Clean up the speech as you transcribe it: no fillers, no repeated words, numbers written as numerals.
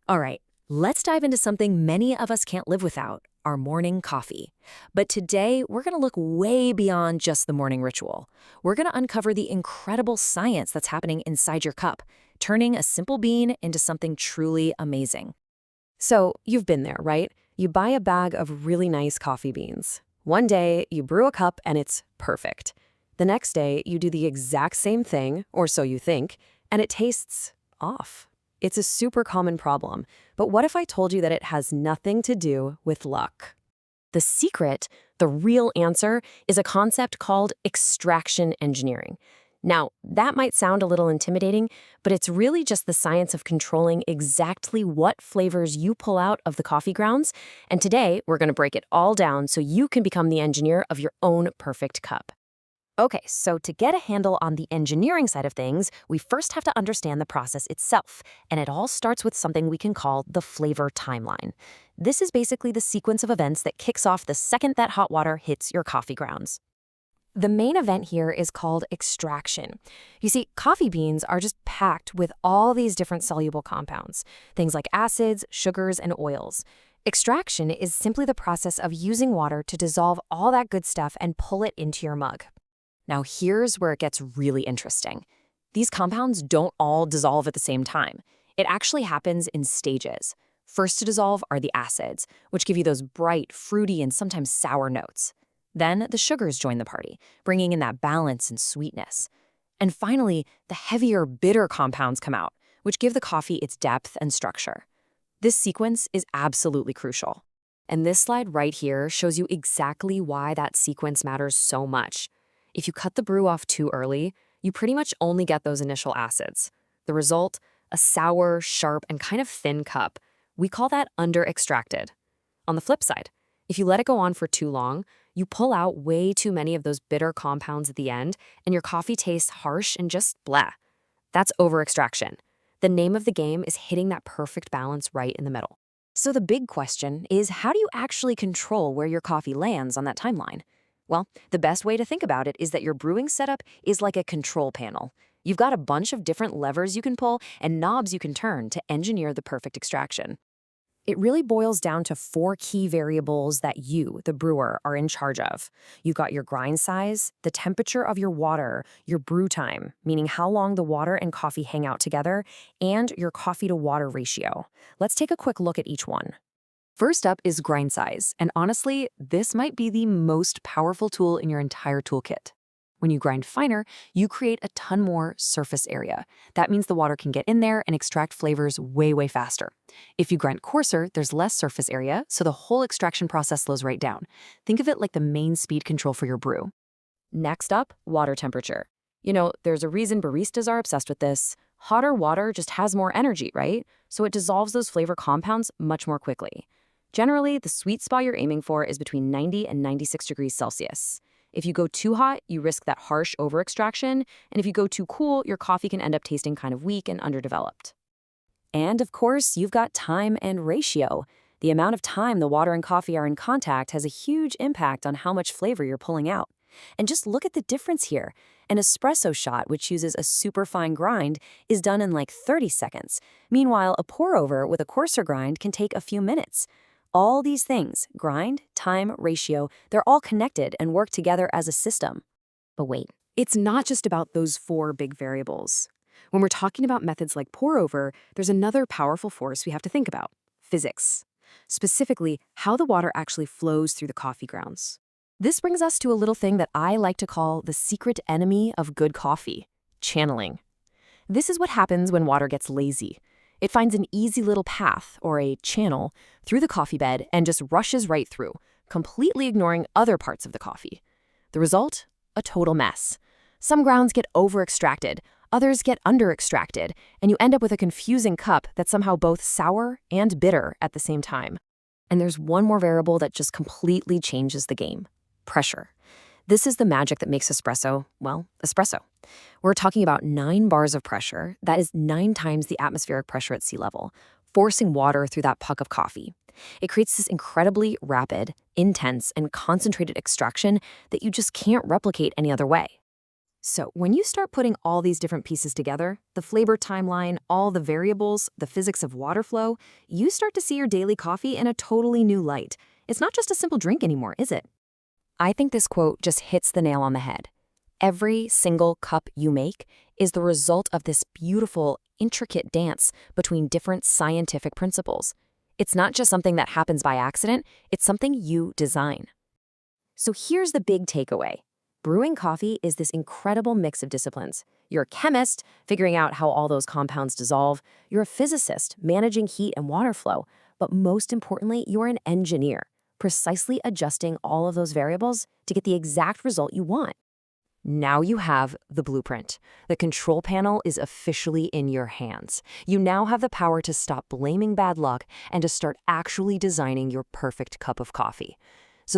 All right, let's dive into something many of us can't live without, our morning coffee. But today, we're going to look way beyond just the morning ritual. We're going to uncover the incredible science that's happening inside your cup, turning a simple bean into something truly amazing. So, you've been there, right? You buy a bag of really nice coffee beans. One day, you brew a cup and it's perfect. The next day, you do the exact same thing, or so you think, and it tastes off. It's a super common problem, but what if I told you that it has nothing to do with luck? The secret, the real answer, is a concept called extraction engineering. Now, that might sound a little intimidating, but it's really just the science of controlling exactly what flavors you pull out of the coffee grounds. And today, we're going to break it all down so you can become the engineer of your own perfect cup. Okay, so to get a handle on the engineering side of things, we first have to understand the process itself. And it all starts with something we can call the flavor timeline. This is basically the sequence of events that kicks off the second that hot water hits your coffee grounds. The main event here is called extraction. You see, coffee beans are just packed with all these different soluble compounds, things like acids, sugars, and oils. Extraction is simply the process of using water to dissolve all that good stuff and pull it into your mug. Now, here's where it gets really interesting. These compounds don't all dissolve at the same time. It actually happens in stages. First to dissolve are the acids, which give you those bright, fruity, and sometimes sour notes. Then the sugars join the party, bringing in that balance and sweetness. And finally, the heavier, bitter compounds come out, which give the coffee its depth and structure. This sequence is absolutely crucial. And this slide right here shows you exactly why that sequence matters so much. If you cut the brew off too early, you pretty much only get those initial acids. The result, a sour, sharp, and kind of thin cup. We call that under-extracted. On the flip side, if you let it go on for too long, you pull out way too many of those bitter compounds at the end, and your coffee tastes harsh and just blah. That's over-extraction. The name of the game is hitting that perfect balance right in the middle. So the big question is, how do you actually control where your coffee lands on that timeline? Well, the best way to think about it is that your brewing setup is like a control panel. You've got a bunch of different levers you can pull and knobs you can turn to engineer the perfect extraction. It really boils down to 4 key variables that you, the brewer, are in charge of. You've got your grind size, the temperature of your water, your brew time, meaning how long the water and coffee hang out together, and your coffee-to-water ratio. Let's take a quick look at each one. First up is grind size, and honestly, this might be the most powerful tool in your entire toolkit. When you grind finer, you create a ton more surface area. That means the water can get in there and extract flavors way, way faster. If you grind coarser, there's less surface area, so the whole extraction process slows right down. Think of it like the main speed control for your brew. Next up, water temperature. You know, there's a reason baristas are obsessed with this. Hotter water just has more energy, right? So it dissolves those flavor compounds much more quickly. Generally, the sweet spot you're aiming for is between 90 and 96 degrees Celsius. If you go too hot, you risk that harsh over-extraction, and if you go too cool, your coffee can end up tasting kind of weak and underdeveloped. And of course, you've got time and ratio. The amount of time the water and coffee are in contact has a huge impact on how much flavor you're pulling out. And just look at the difference here. An espresso shot, which uses a super fine grind, is done in like 30 seconds. Meanwhile, a pour-over with a coarser grind can take a few minutes. All these things, grind, time, ratio, they're all connected and work together as a system. But wait, it's not just about those 4 big variables. When we're talking about methods like pour-over, there's another powerful force we have to think about: physics. Specifically, how the water actually flows through the coffee grounds. This brings us to a little thing that I like to call the secret enemy of good coffee: channeling. This is what happens when water gets lazy. It finds an easy little path, or a channel, through the coffee bed and just rushes right through, completely ignoring other parts of the coffee. The result? A total mess. Some grounds get over-extracted, others get under-extracted, and you end up with a confusing cup that's somehow both sour and bitter at the same time. And there's one more variable that just completely changes the game: pressure. This is the magic that makes espresso, well, espresso. We're talking about 9 bars of pressure, that is 9 times the atmospheric pressure at sea level, forcing water through that puck of coffee. It creates this incredibly rapid, intense, and concentrated extraction that you just can't replicate any other way. So when you start putting all these different pieces together, the flavor timeline, all the variables, the physics of water flow, you start to see your daily coffee in a totally new light. It's not just a simple drink anymore, is it? I think this quote just hits the nail on the head. Every single cup you make is the result of this beautiful, intricate dance between different scientific principles. It's not just something that happens by accident, it's something you design. So here's the big takeaway. Brewing coffee is this incredible mix of disciplines. You're a chemist, figuring out how all those compounds dissolve. You're a physicist, managing heat and water flow. But most importantly, you're an engineer, precisely adjusting all of those variables to get the exact result you want. Now you have the blueprint. The control panel is officially in your hands. You now have the power to stop blaming bad luck and to start actually designing your perfect cup of coffee.